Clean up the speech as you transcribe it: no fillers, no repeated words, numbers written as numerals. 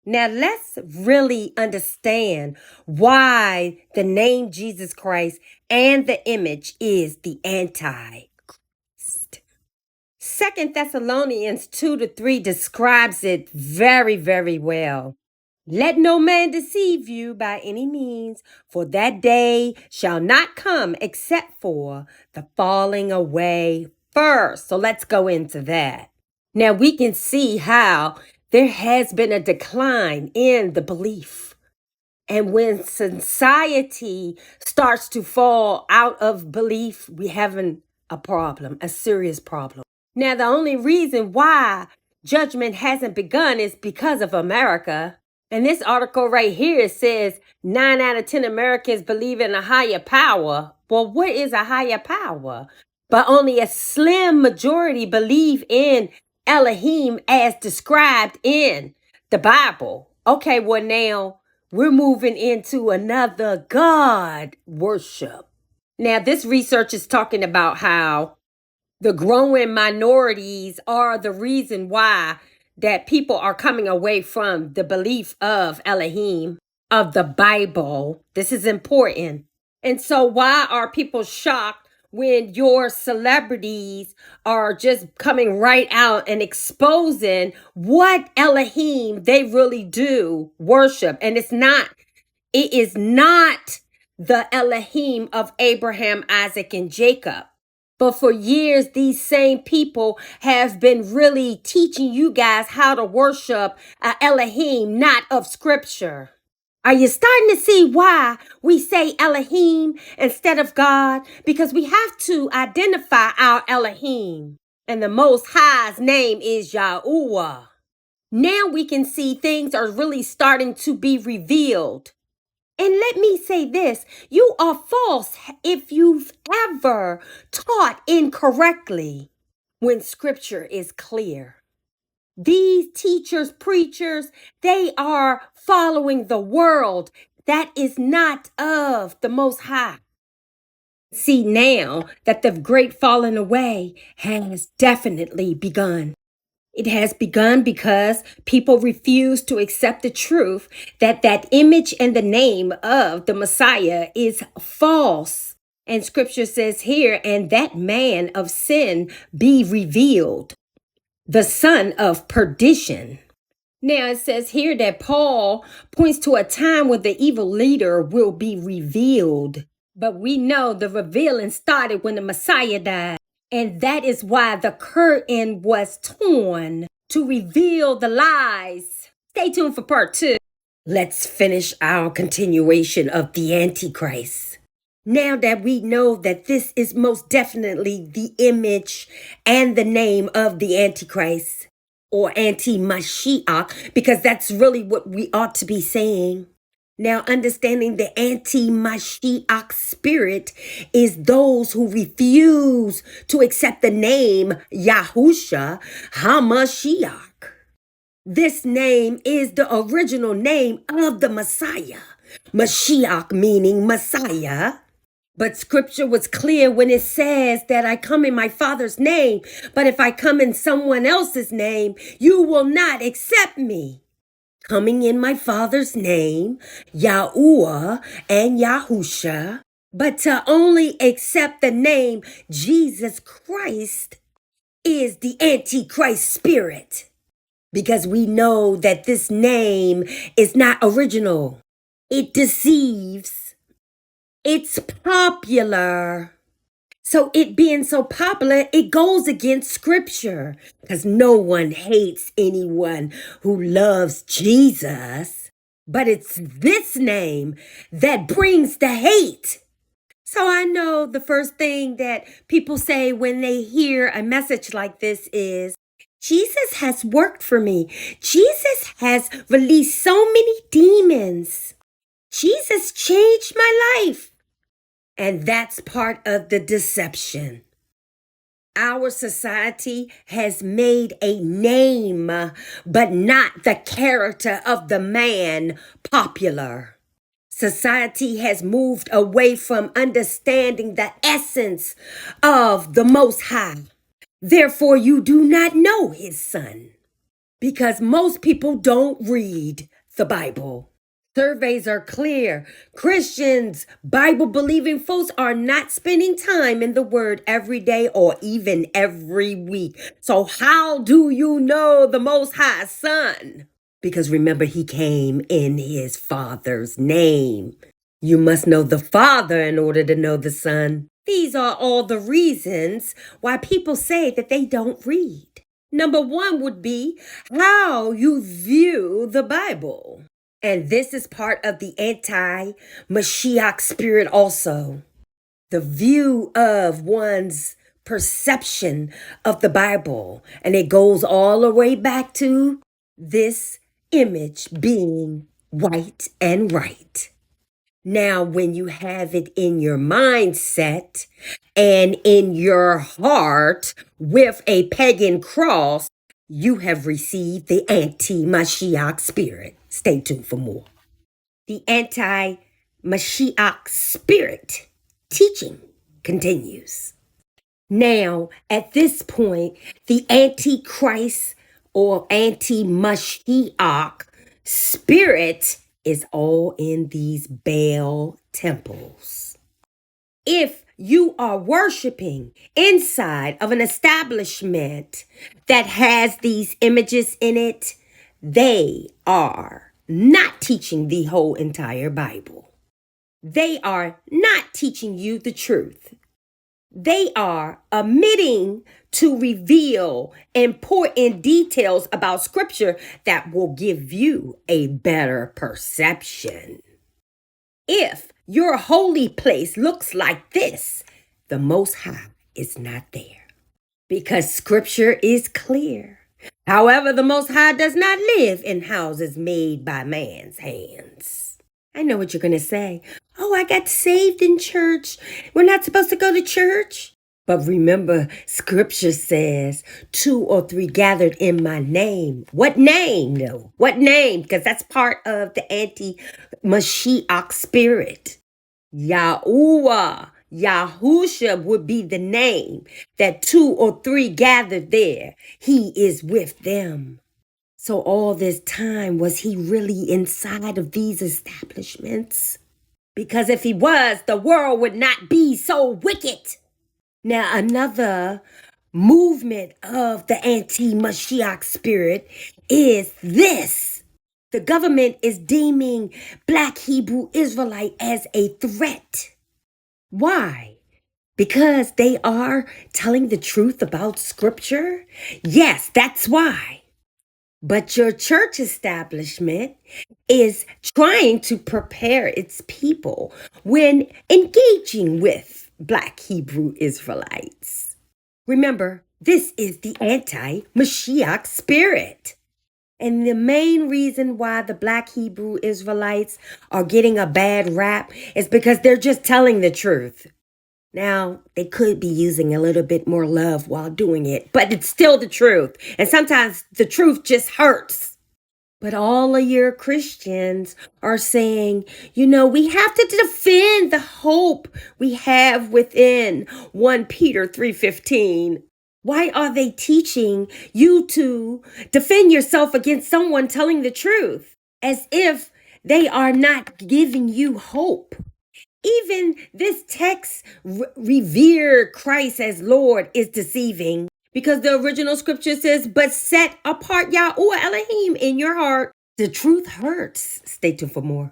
Now let's really understand why the name Jesus Christ and the image is the Antichrist. Second Thessalonians 2-3 describes it very, very well. Let no man deceive you by any means, for that day shall not come except for the falling away first. So let's go into that. Now we can see how there has been a decline in the belief. And when society starts to fall out of belief, we have a problem, a serious problem. Now, the only reason why judgment hasn't begun is because of America. And this article right here says 9 out of 10 Americans believe in a higher power. Well, what is a higher power? But only a slim majority believe in Elohim as described in the Bible. Okay, well, now we're moving into another God worship. Now, this research is talking about how the growing minorities are the reason why that people are coming away from the belief of Elohim, of the Bible. This is important. And so why are people shocked when your celebrities are just coming right out and exposing what Elohim they really do worship? And it is not the Elohim of Abraham, Isaac, and Jacob. But for years, these same people have been really teaching you guys how to worship Elohim, not of scripture. Are you starting to see why we say Elohim instead of God? Because we have to identify our Elohim. And the Most High's name is Yahuwah. Now we can see things are really starting to be revealed. And let me say this, you are false if you've ever taught incorrectly when scripture is clear. These teachers, preachers, they are following the world that is not of the Most High. See now that the great falling away has definitely begun. It has begun because people refuse to accept the truth that that image and the name of the Messiah is false. And scripture says here, and that man of sin be revealed, the son of perdition. Now it says here that Paul points to a time when the evil leader will be revealed. But we know the revealing started when the Messiah died. And that is why the curtain was torn to reveal the lies. Stay tuned for part 2. Let's finish our continuation of the Antichrist. Now that we know that this is most definitely the image and the name of the Antichrist or anti-Mashiach, because that's really what we ought to be saying. Now, understanding the anti-Mashiach spirit is those who refuse to accept the name Yahusha HaMashiach. This name is the original name of the Messiah. Mashiach meaning Messiah. But scripture was clear when it says that I come in my Father's name, but if I come in someone else's name, you will not accept me. Coming in my Father's name, Yahuwah and Yahusha, but to only accept the name Jesus Christ is the Antichrist spirit. Because we know that this name is not original. It deceives. It's popular. So it being so popular, it goes against scripture because no one hates anyone who loves Jesus. But it's this name that brings the hate. So I know the first thing that people say when they hear a message like this is, Jesus has worked for me. Jesus has released so many demons. Jesus changed my life. And that's part of the deception. Our society has made a name, but not the character of the man popular. Society has moved away from understanding the essence of the Most High. Therefore, you do not know his son. Because most people don't read the Bible. Surveys are clear. Christians, Bible believing folks are not spending time in the Word every day or even every week. So, how do you know the Most High Son? Because remember, He came in His Father's name. You must know the Father in order to know the Son. These are all the reasons why people say that they don't read. Number one would be how you view the Bible. And this is part of the anti-Mashiach spirit also. The view of one's perception of the Bible. And it goes all the way back to this image being white and right. Now, when you have it in your mindset and in your heart with a pagan cross, you have received the anti-Mashiach spirit. Stay tuned for more. The anti-Mashiach spirit teaching continues. Now, at this point, the Antichrist or anti-Mashiach spirit is all in these Baal temples. If you are worshiping inside of an establishment that has these images in it, they are not teaching the whole entire Bible. They are not teaching you the truth. They are omitting to reveal important details about scripture that will give you a better perception. If your holy place looks like this, the Most High is not there, because scripture is clear. However, the Most High does not live in houses made by man's hands. I know what you're going to say. Oh, I got saved in church. We're not supposed to go to church. But remember, scripture says 2 or 3 gathered in my name. What name, though? What name? Because that's part of the anti-Mashiach spirit. Yahuwah, Yahusha would be the name that 2 or 3 gathered there. He is with them. So all this time, was he really inside of these establishments? Because if he was, the world would not be so wicked. Now, another movement of the anti-Mashiach spirit is this. The government is deeming Black Hebrew Israelite as a threat. Why? Because they are telling the truth about scripture? Yes, that's why. But your church establishment is trying to prepare its people when engaging with Black Hebrew Israelites. Remember, this is the anti-Mashiach spirit. And the main reason why the Black Hebrew Israelites are getting a bad rap is because they're just telling the truth. Now, they could be using a little bit more love while doing it, but it's still the truth. And sometimes the truth just hurts. But all of your Christians are saying, we have to defend the hope we have within 1 Peter 3:15. Why are they teaching you to defend yourself against someone telling the truth? As if they are not giving you hope. Even this text, revere Christ as Lord, is deceiving. Because the original scripture says, but set apart Yahuwah Elohim in your heart. The truth hurts. Stay tuned for more.